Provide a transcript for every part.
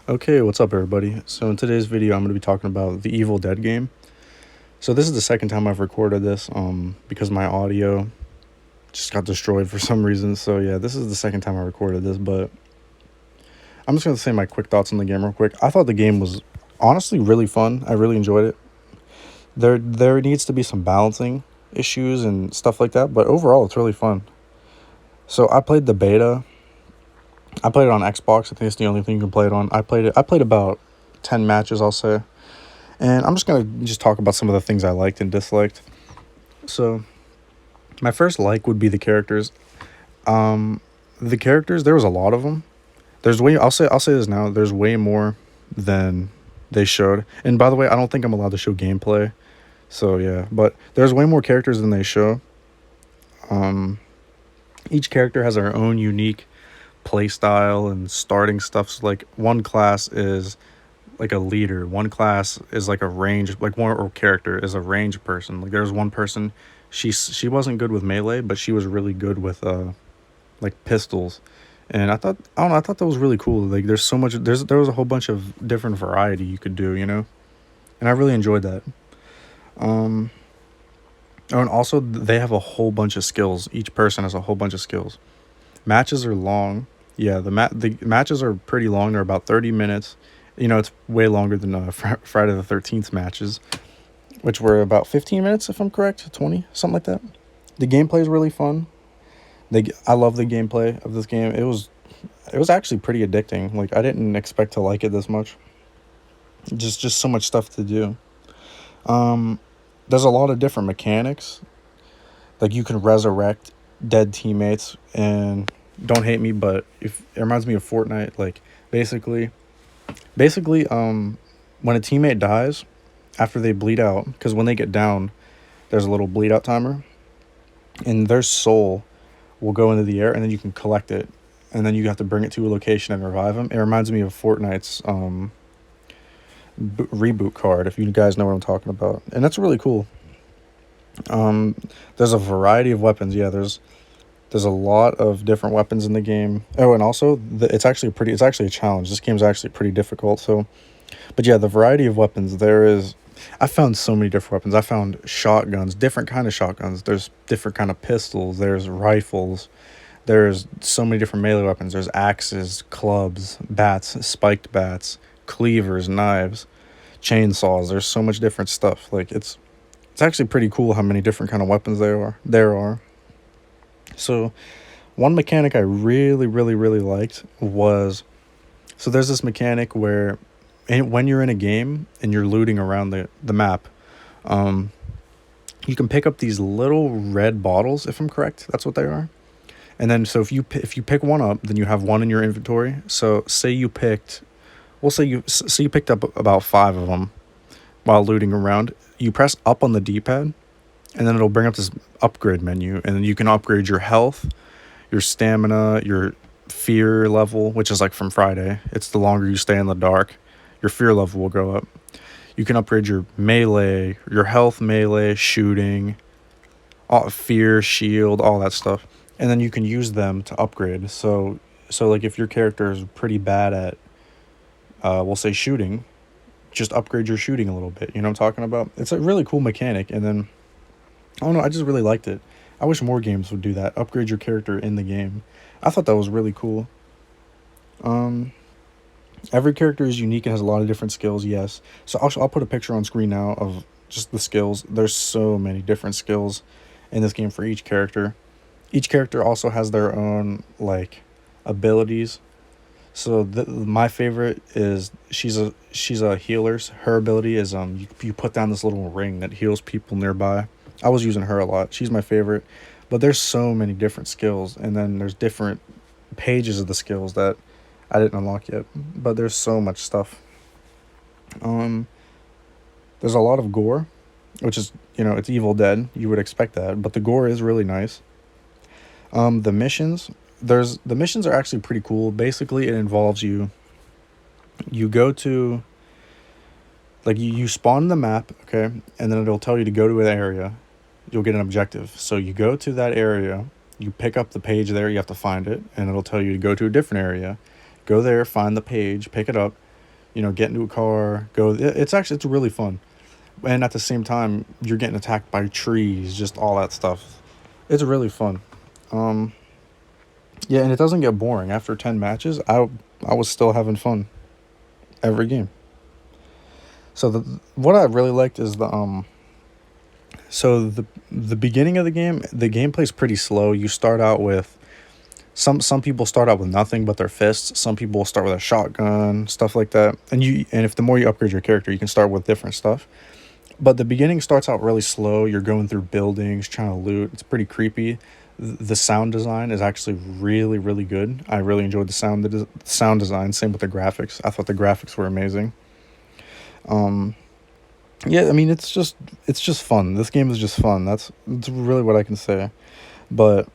Okay, what's up, everybody? So, in today's video, I'm going to be talking about the Evil Dead game. So, this is the second time I've recorded this because my audio just got destroyed for some reason. So, yeah, this is the second time I recorded this, but I'm just going to say my quick thoughts on the game real quick. I thought the game was honestly really fun. I really enjoyed it. There needs to be some balancing issues and stuff like that, but overall, it's really fun. So, I played the beta. I played it on Xbox. I think it's the only thing you can play it on. I played about 10 matches, I'll say. And I'm just going to just talk about some of the things I liked and disliked. So, my first like would be the characters. The characters, there was a lot of them. I'll say this now, there's way more than they showed. And by the way, I don't think I'm allowed to show gameplay. So, yeah, but there's way more characters than they show. Each character has their own unique play style and starting stuff. So, like, one class is like a leader. One class is like a range, like one character is a range person. Like there's one person, she wasn't good with melee, but she was really good with like pistols. And I don't know, I thought that was really cool. Like there's so much there was a whole bunch of different variety you could do, you know? And I really enjoyed that. Um oh, and also they have a whole bunch of skills. Each person has a whole bunch of skills. Matches are long. Yeah, the matches are pretty long. They're about 30 minutes. You know, it's way longer than Friday the 13th matches, which were about 15 minutes, if I'm correct, 20, something like that. The gameplay is really fun. I love the gameplay of this game. It was actually pretty addicting. Like I didn't expect to like it this much. Just so much stuff to do. Um, there's a lot of different mechanics. Like you can resurrect dead teammates, and don't hate me, but if it reminds me of Fortnite. Like basically Basically, when a teammate dies after they bleed out, because when they get down, there's a little bleed out timer, and their soul will go into the air, and then you can collect it, and then you have to bring it to a location and revive them. It reminds me of Fortnite's reboot card, if you guys know what I'm talking about, and that's really cool. Um, there's a variety of weapons. Yeah, there's a lot of different weapons in the game. Oh, and also it's actually a challenge. This game's actually pretty difficult. So, but yeah, the variety of weapons there is. I found so many different weapons. I found shotguns, different kind of shotguns. There's different kind of pistols. There's rifles. There's so many different melee weapons. There's axes, clubs, bats, spiked bats, cleavers, knives, chainsaws. There's so much different stuff. Like it's actually pretty cool how many different kind of weapons there are. So one mechanic I really liked was, so there's this mechanic where when you're in a game and you're looting around the map, um, you can pick up these little red bottles, if I'm correct. That's what they are. And then so if you pick one up, then you have one in your inventory. So say you picked, we'll say you picked up about five of them while looting around. You press up on the D-pad, and then it'll bring up this upgrade menu, and then you can upgrade your health, your stamina, your fear level, which is like from Friday. It's the longer you stay in the dark, your fear level will go up. You can upgrade your melee, your health, melee, shooting, all, fear, shield, all that stuff. And then you can use them to upgrade. So like if your character is pretty bad at we'll say shooting, just upgrade your shooting a little bit. You know what I'm talking about? It's a really cool mechanic. And then I don't know, I just really liked it. I wish more games would do that. Upgrade your character in the game. I thought that was really cool. Um, every character is unique and has a lot of different skills, yes. So I'll put a picture on screen now of just the skills. There's so many different skills in this game for each character. Each character also has their own like abilities. So my favorite is she's a healer. Her ability is you put down this little ring that heals people nearby. I was using her a lot. She's my favorite. But there's so many different skills, and then there's different pages of the skills that I didn't unlock yet. But there's so much stuff. Um, there's a lot of gore, which is, you know, it's Evil Dead. You would expect that, but the gore is really nice. The missions, the missions are actually pretty cool. Basically, it involves you go to, like, you spawn in the map, okay, and then it'll tell you to go to an area. You'll get an objective. So you go to that area, you pick up the page there, you have to find it, and it'll tell you to go to a different area. Go there, find the page, pick it up, get into a car, go. It's really fun, and at the same time you're getting attacked by trees, just all that stuff. It's really fun. Um, yeah, and it doesn't get boring after 10 matches. I was still having fun every game. So what I really liked is the beginning of the game. The gameplay's pretty slow. You start out with some people start out with nothing but their fists. Some people will start with a shotgun, stuff like that. And if the more you upgrade your character, you can start with different stuff. But the beginning starts out really slow. You're going through buildings, trying to loot. It's pretty creepy. The sound design is actually really, really good. I really enjoyed the sound design. Same with the graphics. I thought the graphics were amazing. Um, yeah, I mean it's just fun. This game is just fun. That's really what I can say. But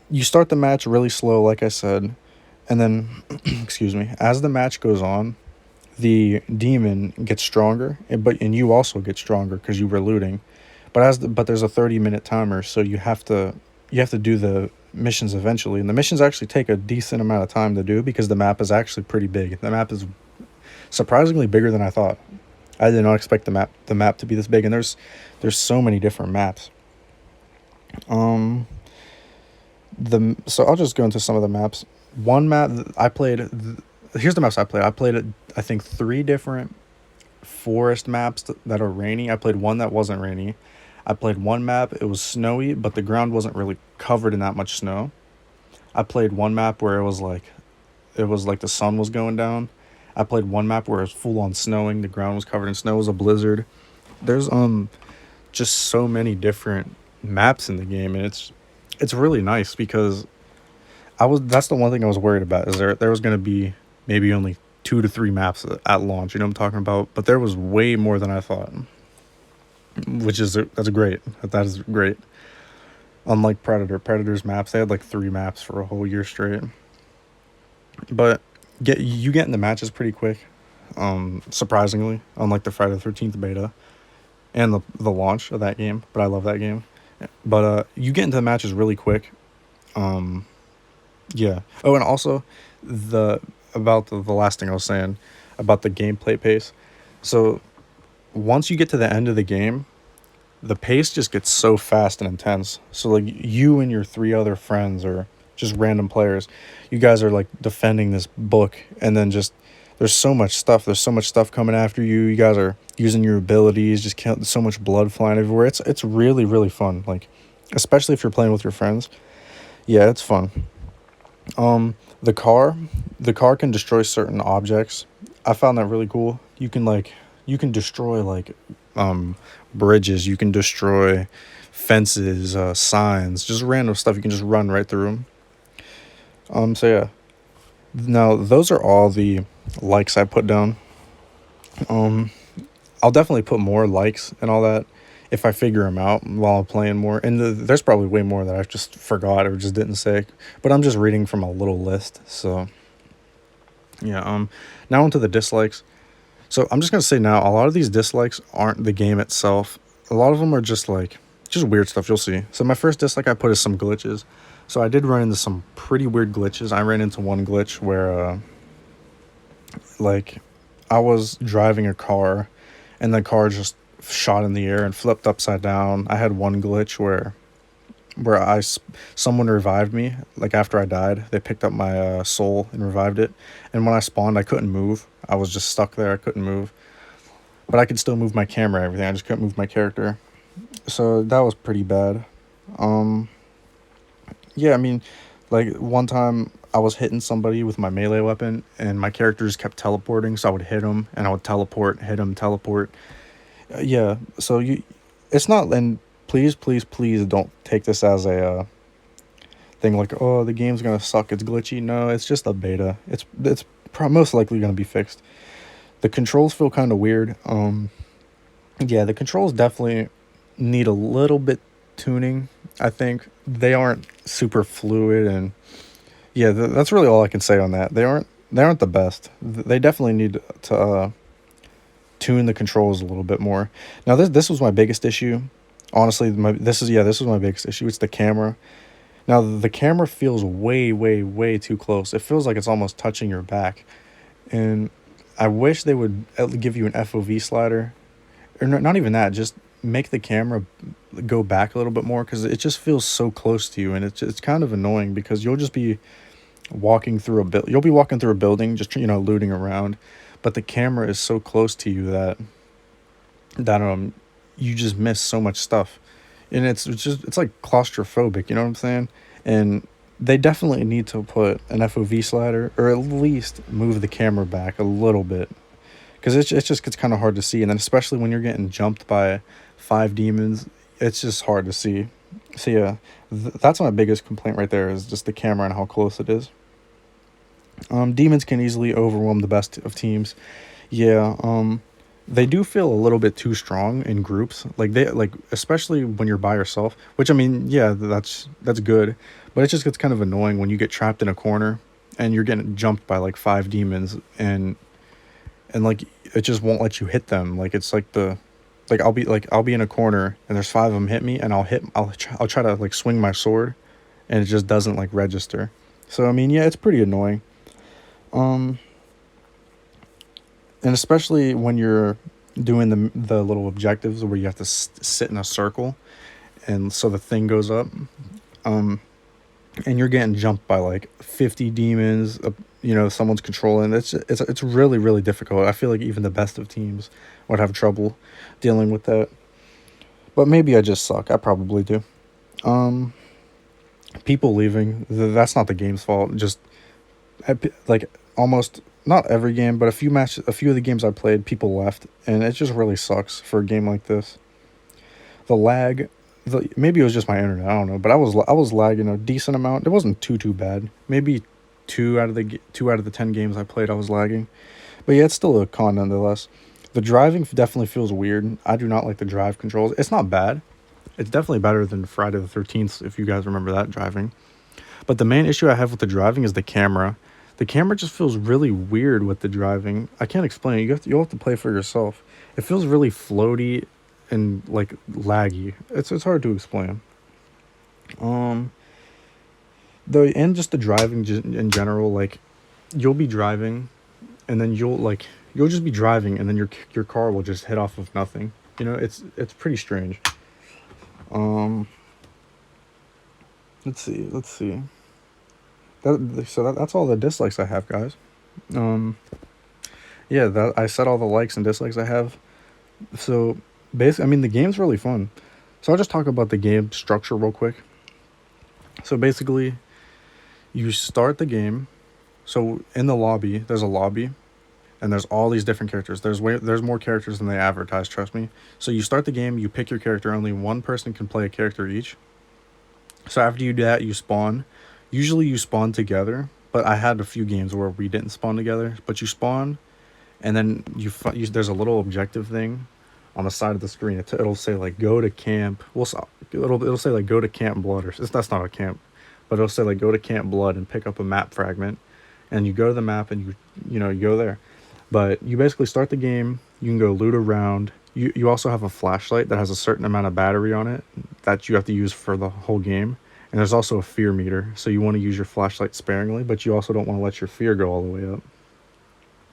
you start the match really slow, like I said, and then excuse me, as the match goes on, the demon gets stronger, and you also get stronger because you were looting. But there's a 30-minute timer, so you have to do the missions eventually, and the missions actually take a decent amount of time to do because the map is actually pretty big. The map is surprisingly bigger than I thought. I did not expect the map to be this big, and there's so many different maps. Um, the so I'll just go into some of the maps. One map I played. Here's the maps I played. I played I think three different forest maps that are rainy. I played one that wasn't rainy. I played one map. It was snowy, but the ground wasn't really covered in that much snow. I played one map where it was like the sun was going down. I played one map where it was full on snowing. The ground was covered in snow. It was a blizzard. There's just so many different maps in the game, and it's really nice because I was that's the one thing I was worried about is there was gonna be maybe only 2 to 3 maps at launch. You know what I'm talking about? But there was way more than I thought, that's great. That is great. Unlike Predator's maps, they had like 3 maps for a whole year straight. But get in the matches pretty quick. Surprisingly, unlike the Friday the 13th beta and the launch of that game. But I love that game. But you get into the matches really quick. Um, yeah. Oh, and also the about the last thing I was saying about the gameplay pace. So once you get to the end of the game, the pace just gets so fast and intense. So like you and your three other friends or just random players, you guys are like defending this book, and then just there's so much stuff. There's so much stuff coming after you. You guys are using your abilities, just so much blood flying everywhere. It's really really fun. Like especially if you're playing with your friends. Yeah, it's fun. The car can destroy certain objects. I found that really cool. You can destroy like um bridges. You can destroy fences, signs, just random stuff. You can just run right through them. So yeah. Now those are all the likes I put down. Um, I'll definitely put more likes and all that if I figure them out while I'm playing more. And there's probably way more that I just forgot or just didn't say. But I'm just reading from a little list. So yeah. Now onto the dislikes. So I'm just gonna say now, a lot of these dislikes aren't the game itself. A lot of them are just weird stuff. You'll see. So my first dislike I put is some glitches. So I did run into some pretty weird glitches. I ran into one glitch where like I was driving a car, and the car just shot in the air and flipped upside down. I had one glitch where someone revived me like after I died. They picked up my soul and revived it, and when I spawned, I couldn't move. I was just stuck there. I couldn't move, but I could still move my camera and everything. I just couldn't move my character. So that was pretty bad. Um, yeah, I mean, like one time I was hitting somebody with my melee weapon, and my character just kept teleporting. So I would hit him, and I would teleport, hit him, teleport. Yeah. So it's not. And please, please, please don't take this as a thing like, oh, the game's gonna suck. It's glitchy. No, it's just a beta. It's most likely gonna be fixed. The controls feel kind of weird. Yeah, the controls definitely need a little bit tuning. I think they aren't super fluid, and yeah, that's really all I can say on that. They aren't the best. They definitely need to tune the controls a little bit more. Now this was my biggest issue. Honestly, this was my biggest issue. It's the camera. Now the camera feels way way way too close. It feels like it's almost touching your back, and I wish they would give you an FOV slider, or not even that. Just make the camera go back a little bit more because it just feels so close to you, and it's kind of annoying because you'll just be walking through a you'll be walking through a building, just looting around, but the camera is so close to you that you just miss so much stuff, and it's like claustrophobic. You know what I'm saying? And they definitely need to put an FOV slider, or at least move the camera back a little bit, because it just gets kind of hard to see, and then especially when you're getting jumped by five demons, it's just hard to see. So yeah, that's my biggest complaint right there, is just the camera and how close it is. Demons can easily overwhelm the best of teams. Yeah, they do feel a little bit too strong in groups. Like especially when you're by yourself. Which, I mean, yeah, that's good, but it just gets kind of annoying when you get trapped in a corner and you're getting jumped by like five demons, and like it just won't let you hit them. Like it's like the like I'll be in a corner and there's five of them hit me, and I'll try to like swing my sword, and it just doesn't like register. So I mean, yeah, it's pretty annoying. Um, and especially when you're doing the little objectives where you have to sit in a circle, and so the thing goes up. Um, and you're getting jumped by like 50 demons. Someone's controlling. It's really really difficult. I feel like even the best of teams would have trouble dealing with that. But maybe I just suck. I probably do. Um, People leaving. That's not the game's fault. Just like almost not every game, but a few of the games I played, people left, and it just really sucks for a game like this. The lag, maybe it was just my internet, I don't know, but I was lagging a decent amount. It wasn't too bad. Maybe two out of the 10 games I played, I was lagging. But yeah, it's still a con nonetheless. The driving definitely feels weird. I do not like the drive controls. It's not bad. It's definitely better than Friday the 13th, if you guys remember that driving. But the main issue I have with the driving is the camera. The camera just feels really weird with the driving. I can't explain it. You'll have to play for yourself. It feels really floaty and like laggy. It's hard to explain. Um, and just the driving in general. Like you'll be driving, and then you'll just be driving, and then your car will just hit off of nothing. It's pretty strange. Um, let's see. That's all the dislikes I have, guys. Um, yeah, that I said all the likes and dislikes I have. So basically, I mean, the game's really fun. So I'll just talk about the game structure real quick. So basically, you start the game. So in the lobby, there's a lobby, and there's all these different characters. There's more characters than they advertise. Trust me. So you start the game. You pick your character. Only one person can play a character each. So after you do that, you spawn. Usually you spawn together, but I had a few games where we didn't spawn together. But you spawn, and then there's a little objective thing on the side of the screen. It'll say like go to camp. It'll say like go to Camp Blood, or that's not a camp, but it'll say like go to Camp Blood and pick up a map fragment, and you go to the map and you go there. But you basically start the game. You can go loot around. You also have a flashlight that has a certain amount of battery on it that you have to use for the whole game. And there's also a fear meter, so you want to use your flashlight sparingly, but you also don't want to let your fear go all the way up.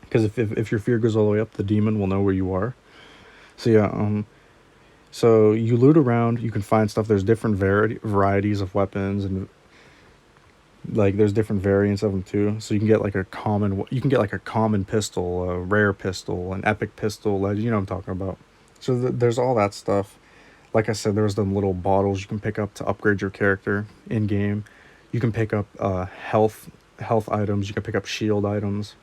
Because if your fear goes all the way up, the demon will know where you are. So yeah, so you loot around. You can find stuff. There's different varieties of weapons, and like there's different variants of them too. So you can get like a common pistol, a rare pistol, an epic pistol. You know what I'm talking about. So there's all that stuff. Like I said, there's them little bottles you can pick up to upgrade your character in game. You can pick up health items. You can pick up shield items.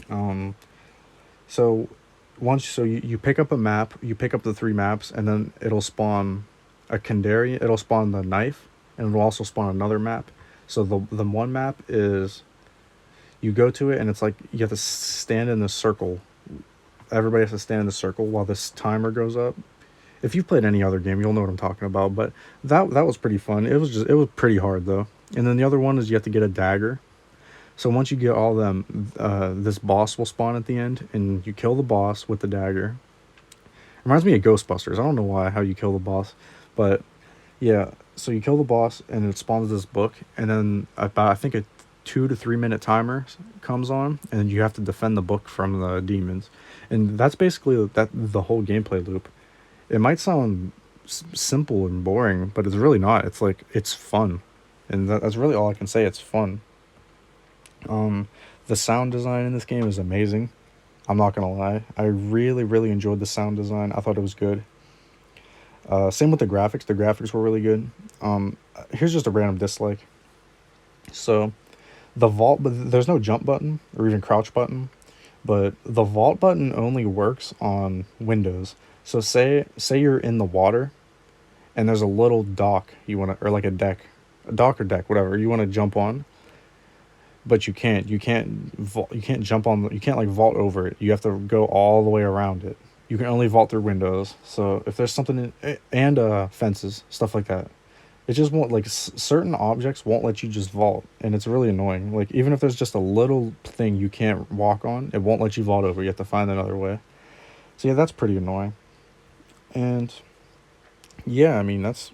Um, so you pick up a map. You pick up the three maps, and then it'll spawn a Kandari. It'll spawn the knife, and it'll also spawn another map. So the one map is you go to it, and it's like you have to stand in the circle. Everybody has to stand in the circle while this timer goes up. If you've played any other game, you'll know what I'm talking about. But that was pretty fun. It was pretty hard though. And then the other one is you have to get a dagger. So once you get all them, this boss will spawn at the end, and you kill the boss with the dagger. Reminds me of Ghostbusters. I don't know how you kill the boss, but yeah. So you kill the boss, and it spawns this book, and then about I think 2 to 3 minute timer comes on, and you have to defend the book from the demons, and that's basically that the whole gameplay loop. It might sound simple and boring, but it's really not. It's like it's fun, and that's really all I can say. It's fun. Um, the sound design in this game is amazing. I'm not gonna lie. I really, really enjoyed the sound design. I thought it was good. Same with the graphics. The graphics were really good. Here's just a random dislike. So the vault, but there's no jump button or even crouch button. But the vault button only works on Windows. So say you're in the water, and there's a little dock you want to, or like a dock or deck, whatever you want to jump on, but you can't jump on, you can't like vault over it. You have to go all the way around it. You can only vault through windows. So if there's something and fences, stuff like that, it just won't, like certain objects won't let you just vault, and it's really annoying. Like even if there's just a little thing you can't walk on, it won't let you vault over. You have to find another way. So yeah, that's pretty annoying. And yeah, I mean that's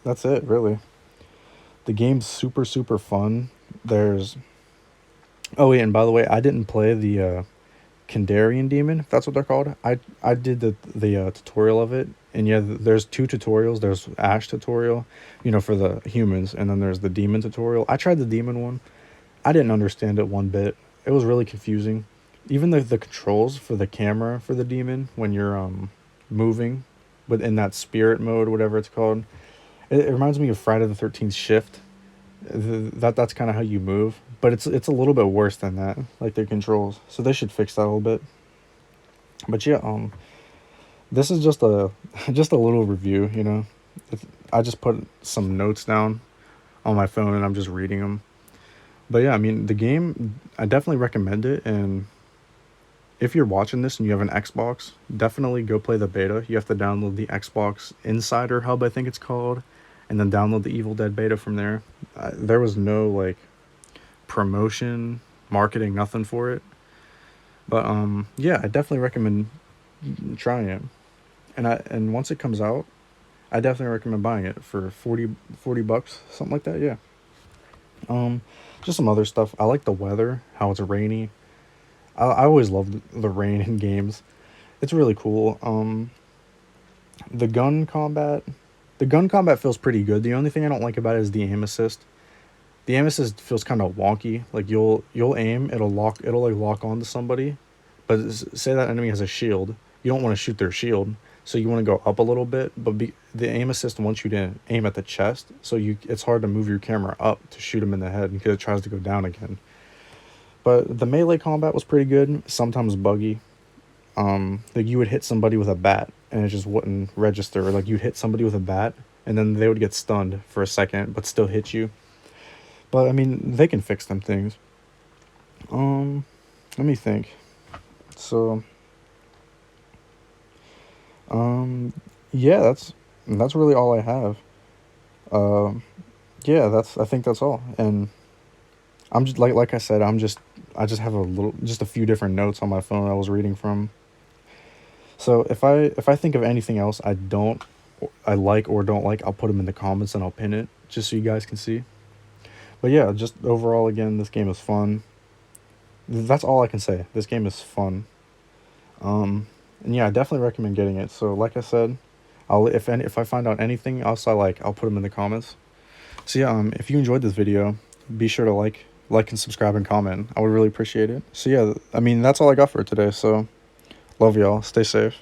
it really. The game's super super fun. There's Oh yeah, and by the way, I didn't play the Kandarian demon, if that's what they're called. I did the tutorial of it, and yeah, there's two tutorials. There's Ash tutorial, for the humans, and then there's the demon tutorial. I tried the demon one. I didn't understand it one bit. It was really confusing. Even the controls for the camera for the demon when you're moving, but in that spirit mode, whatever it's called, it reminds me of Friday the 13th Shift. That's kind of how you move, but it's a little bit worse than that, like their controls. So they should fix that a little bit. But yeah, this is just a just a little review. I just put some notes down on my phone and I'm just reading them. But yeah, I mean the game, I definitely recommend it. And if you're watching this and you have an Xbox, definitely go play the beta. You have to download the Xbox Insider Hub, I think it's called, and then download the Evil Dead beta from there. There was no like promotion, marketing, nothing for it. But yeah, I definitely recommend trying it. And once it comes out, I definitely recommend buying it for 40 bucks, something like that. Yeah. Um just some other stuff. I like the weather, how it's rainy. I always love the rain in games. It's really cool. The gun combat, the gun combat feels pretty good. The only thing I don't like about it is the aim assist. The aim assist feels kind of wonky. Like you'll aim, it'll like lock onto somebody, but say that enemy has a shield, you don't want to shoot their shield, so you want to go up a little bit. But the aim assist wants you to aim at the chest, so it's hard to move your camera up to shoot him in the head because it tries to go down again. But the melee combat was pretty good. Sometimes buggy. Like you would hit somebody with a bat and it just wouldn't register. Or like you'd hit somebody with a bat and then they would get stunned for a second but still hit you. But I mean, they can fix them things. Let me think. So, yeah, that's really all I have. Yeah, I think that's all. And I'm just like I said, I just have just a few different notes on my phone I was reading from. So if I think of anything else I like or don't like, I'll put them in the comments and I'll pin it just so you guys can see. But yeah, just overall, again, this game is fun. That's all I can say. This game is fun. And yeah, I definitely recommend getting it. So like I said, if I find out anything else I like, I'll put them in the comments. So yeah, if you enjoyed this video, be sure to like and subscribe and comment. I would really appreciate it. So yeah, I mean that's all I got for today. So love y'all. Stay safe.